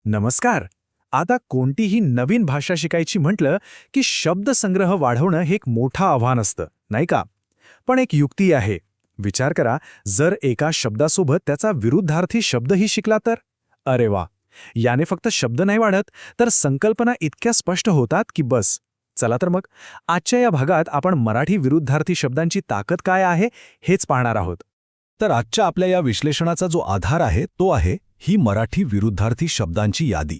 नमस्कार. आता कोणतीही नवीन भाषा शिकायची म्हटलं की शब्दसंग्रह वाढवणं हे एक मोठं आव्हान असतं, नाही का? पण एक युक्ती आहे. विचार करा, जर एका शब्दासोबत त्याचा विरुद्धार्थी शब्दही शिकला तर? अरे वा! याने फक्त शब्द नाही वाढत, तर संकल्पना इतक्या स्पष्ट होतात की बस. चला तर मग, आजच्या या भागात आपण मराठी विरुद्धार्थी शब्दांची ताकद काय आहे हेच पाहणार आहोत. तर आजच्या आपल्या या विश्लेषणाचा जो आधार आहे तो आहे ही मराठी विरुद्धार्थी शब्दांची यादी.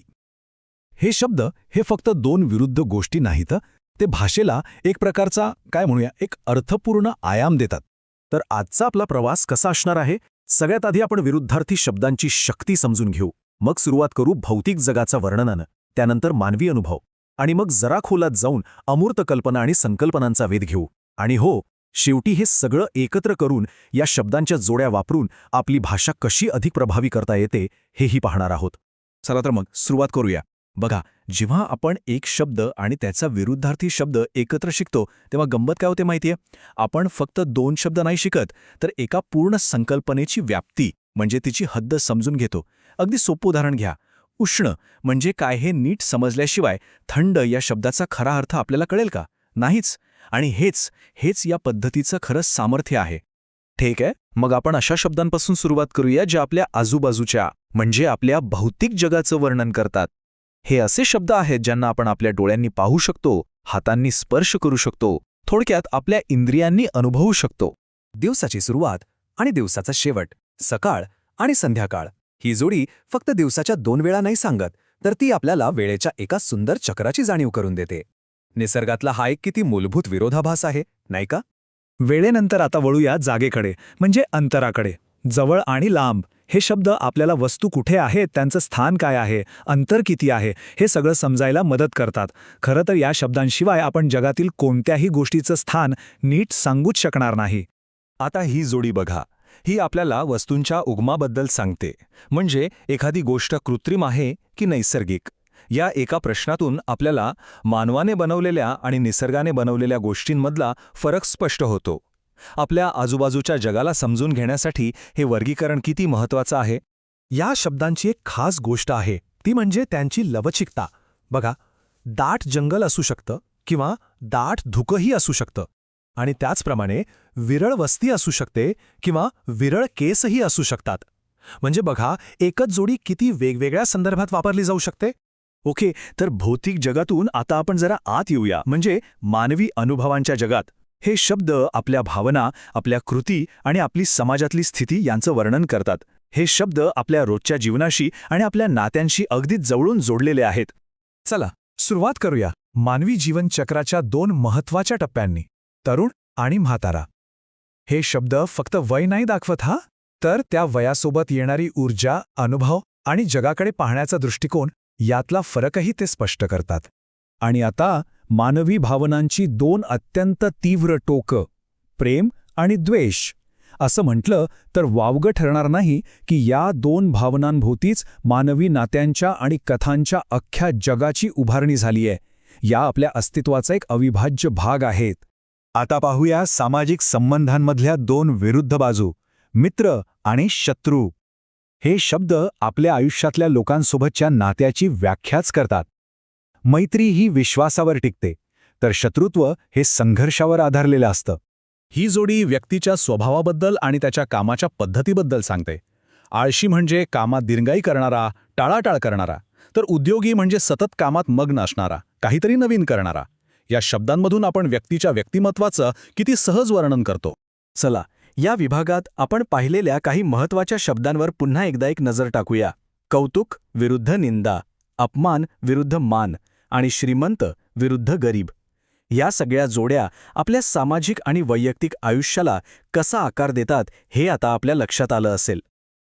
हे शब्द हे फक्त दोन विरुद्ध गोष्टी नाहीत, ते भाषेला एक प्रकारचा काय म्हणूया एक अर्थपूर्ण आयाम देतात. तर आजचा आपला प्रवास कसा असणार आहे? सगळ्यात आधी आपण विरुद्धार्थी शब्दांची शक्ती समजून घेऊ. मग सुरुवात करू भौतिक जगाचं वर्णनानं, त्यानंतर मानवी अनुभव, आणि मग जरा खोलात जाऊन अमूर्त कल्पना आणि संकल्पनांचा वेध घेऊ. आणि हो, शेवटी हे सगळं एकत्र करून या शब्दांच्या जोड्या वापरून आपली भाषा कशी अधिक प्रभावी करता येते हेही पाहणार आहोत. चला तर मग सुरुवात करूया. बघा, जेव्हा आपण एक शब्द आणि त्याचा विरुद्धार्थी शब्द एकत्र शिकतो तेव्हा गंमत काय होते माहितीये? आपण फक्त दोन शब्द नाही शिकत, तर एका पूर्ण संकल्पनेची व्याप्ती म्हणजे तिची हद्द समजून घेतो. अगदी सोपं उदाहरण घ्या. उष्ण म्हणजे काय हे नीट समजल्याशिवाय थंड या शब्दाचा खरा अर्थ आपल्याला कळेल का? नाहीच. आणि हेच या पद्धतीचं खरंच सामर्थ्य आहे. ठीक आहे, मग आपण अशा शब्दांपासून सुरुवात करूया जे आपल्या आजूबाजूच्या म्हणजे आपल्या भौतिक जगाचं वर्णन करतात. हे असे शब्द आहेत ज्यांना आपण आपल्या डोळ्यांनी पाहू शकतो, हातांनी स्पर्श करू शकतो, थोडक्यात आपल्या इंद्रियांनी अनुभवू शकतो. दिवसाची सुरुवात आणि दिवसाचा शेवट, सकाळ आणि संध्याकाळ, ही जोडी फक्त दिवसाच्या दोन वेळा नाही सांगत, तर ती आपल्याला वेळेच्या एका सुंदर चक्राची जाणीव करून देते. निसर्गातला हा एक किती मूलभूत विरोधाभास आहे, नाही का? वेळेनंतर आता वळूया जागेकडे म्हणजे अंतराकडे. जवळ आणि लांब हे शब्द आपल्याला वस्तू कुठे आहेत, त्यांचं स्थान काय आहे, अंतर किती आहे हे सगळं समजायला मदत करतात. खरं तर या शब्दांशिवाय आपण जगातील कोणत्याही गोष्टीचं स्थान नीट सांगूच शकणार नाही. आता ही जोडी बघा, ही आपल्याला वस्तूंच्या उगमाबद्दल सांगते. म्हणजे एखादी गोष्ट कृत्रिम आहे की नैसर्गिक, या एका प्रश्नातून आपल्याला मानवाने बनवलेल्या आणि निसर्गाने बनवलेल्या गोष्टींमधला फरक स्पष्ट होतो. आपल्या आजूबाजूच्या जगाला समजून घेण्यासाठी हे वर्गीकरण किती महत्त्वाचं आहे. या शब्दांची एक खास गोष्ट आहे, ती म्हणजे त्यांची लवचिकता. बघा, दाट जंगल असू शकतं किंवा दाट धुकंही असू शकतं. आणि त्याचप्रमाणे विरळ वस्ती असू शकते किंवा विरळ केसही असू शकतात. म्हणजे बघा, एकच जोडी किती वेगवेगळ्या संदर्भात वापरली जाऊ शकते. ओके, तर भौतिक जगातून आता आपण जरा आत येऊया, म्हणजे मानवी अनुभवांच्या जगात. हे शब्द आपल्या भावना, आपल्या कृती आणि आपली समाजातली स्थिती यांचं वर्णन करतात. हे शब्द आपल्या रोजच्या जीवनाशी आणि आपल्या नात्यांशी अगदी जवळून जोडलेले आहेत. चला सुरुवात करूया मानवी जीवनचक्राच्या दोन महत्त्वाच्या टप्प्यांनी, तरुण आणि म्हातारा. हे शब्द फक्त वय नाही दाखवत हा, तर त्या वयासोबत येणारी ऊर्जा, अनुभव आणि जगाकडे पाहण्याचा दृष्टिकोन यातला फरकही ते स्पष्ट करतात. आणि आता मानवी भावनांची दोन अत्यंत तीव्र टोकं, प्रेम आणि द्वेष. असं म्हटलं तर वावगं ठरणार नाही की या दोन भावनांभोवतीच मानवी नात्यांच्या आणि कथांच्या अख्ख्या जगाची उभारणी झालीय. या आपल्या अस्तित्वाचा एक अविभाज्य भाग आहेत. आता पाहूया सामाजिक संबंधांमधल्या दोन विरुद्ध बाजू, मित्र आणि शत्रू. हे शब्द आपल्या आयुष्यातल्या लोकांसोबतच्या नात्याची व्याख्याच करतात. मैत्री ही विश्वासावर टिकते, तर शत्रुत्व हे संघर्षावर आधारलेलं असतं. ही जोडी व्यक्तीच्या स्वभावाबद्दल आणि त्याच्या कामाच्या पद्धतीबद्दल सांगते. आळशी म्हणजे कामात दिरंगाई करणारा, टाळाटाळ करणारा, तर उद्योगी म्हणजे सतत कामात मग्न असणारा, काहीतरी नवीन करणारा. या शब्दांमधून आपण व्यक्तीच्या व्यक्तिमत्वाचं किती सहज वर्णन करतो. चला, या विभागात आपण पाहिलेल्या काही महत्त्वाच्या शब्दांवर पुन्हा एकदा एक नजर टाकूया. कौतुक विरुद्ध निंदा, अपमान विरुद्ध मान आणि श्रीमंत विरुद्ध गरीब. या सगळ्या जोड्या आपल्या सामाजिक आणि वैयक्तिक आयुष्याला कसा आकार देतात हे आता आपल्या लक्षात आलं असेल.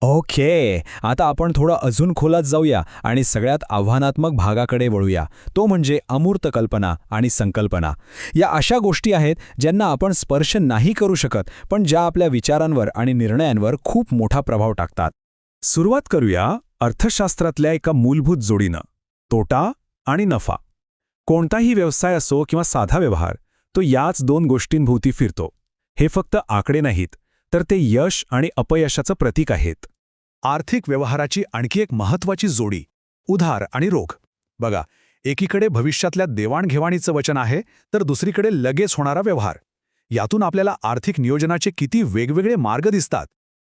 ओके, आता आपण थोडं अजून खोलात जाऊया आणि सगळ्यात आव्हानात्मक भागाकडे वळूया, तो म्हणजे अमूर्त कल्पना आणि संकल्पना. या अशा गोष्टी आहेत ज्यांना आपण स्पर्श नाही करू शकत, पण ज्या आपल्या विचारांवर आणि निर्णयांवर खूप मोठा प्रभाव टाकतात. सुरुवात करूया अर्थशास्त्रातल्या एका मूलभूत जोडीनं, तोटा आणि नफा. कोणताही व्यवसाय असो किंवा साधा व्यवहार, तो याच दोन गोष्टींभोवती फिरतो. हे फक्त आकडे नाहीत, तर ते यश आणि अपयशाचं प्रतीक आहेत. आर्थिक व्यवहाराची आणखी एक महत्त्वाची जोडी उधार आणि रोख. बघा, एकीकडे भविष्यातल्या देवाणघेवाणीचं वचन आहे, तर दुसरीकडे लगेच होणारा व्यवहार. यातून आपल्याला आर्थिक नियोजनाचे किती वेगवेगळे मार्ग दिसतात.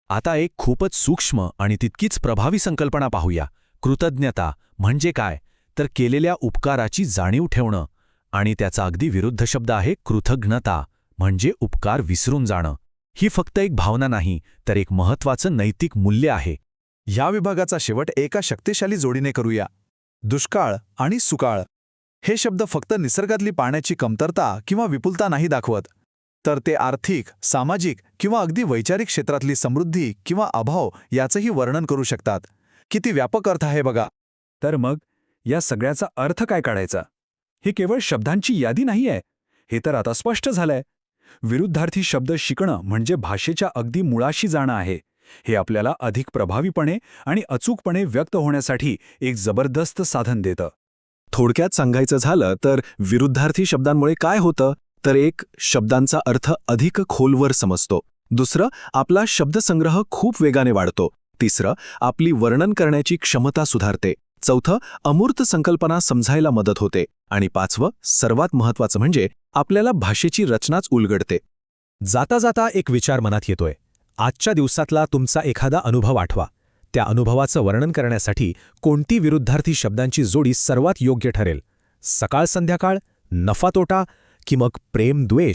आता एक खूपच सूक्ष्म आणि तितकीच प्रभावी संकल्पना पाहूया. कृतज्ञता म्हणजे काय? तर केलेल्या उपकाराची जाणीव ठेवणं. आणि त्याचा अगदी विरुद्ध शब्द आहे कृतघ्नता, म्हणजे उपकार विसरून जाणं. ही फक्त एक भावना नाही, तर एक महत्त्वाचं नैतिक मूल्य आहे. या विभागाचा शेवट एका शक्तिशाली जोडीने करूया. दुष्काळ आणि सुकाळ. हे शब्द फक्त निसर्गातली पाण्याची कमतरता किंवा विपुलता नाही दाखवत, तर ते आर्थिक, सामाजिक किंवा अगदी वैचारिक क्षेत्रातली समृद्धी किंवा अभाव याचंही वर्णन करू शकतात. किती व्यापक अर्थ आहे बघा. तर मग या सगळ्याचा अर्थ काय काढायचा? ही केवळ शब्दांची यादी नाहीये. हे तर आता स्पष्ट झालंय. विरुद्धार्थी शब्द शिकणं म्हणजे भाषेच्या अगदी मुळाशी जाणं आहे. हे आपल्याला अधिक प्रभावीपणे आणि अचूकपणे व्यक्त होण्यासाठी एक जबरदस्त साधन देतं. थोडक्यात सांगायचं झालं तर विरुद्धार्थी शब्दांमुळे काय होतं, तर एक, शब्दांचा अर्थ अधिक खोलवर समजतो. दुसरं, आपला शब्दसंग्रह खूप वेगाने वाढतो. तिसरं, आपली वर्णन करण्याची क्षमता सुधारते. चौथं, अमूर्त संकल्पना समजायला मदत होते. आणि पाचवं, सर्वात महत्त्वाचं म्हणजे आपल्याला भाषेची रचनाच उलगडते. जाता जाता एक विचार मनात येतोय. आजच्या दिवसातला तुमचा एखादा अनुभव आठवा. त्या अनुभवाचं वर्णन करण्यासाठी कोणती विरुद्धार्थी शब्दांची जोडी सर्वात योग्य ठरेल? सकाळ संध्याकाळ, नफा तोटा की मग प्रेम द्वेष?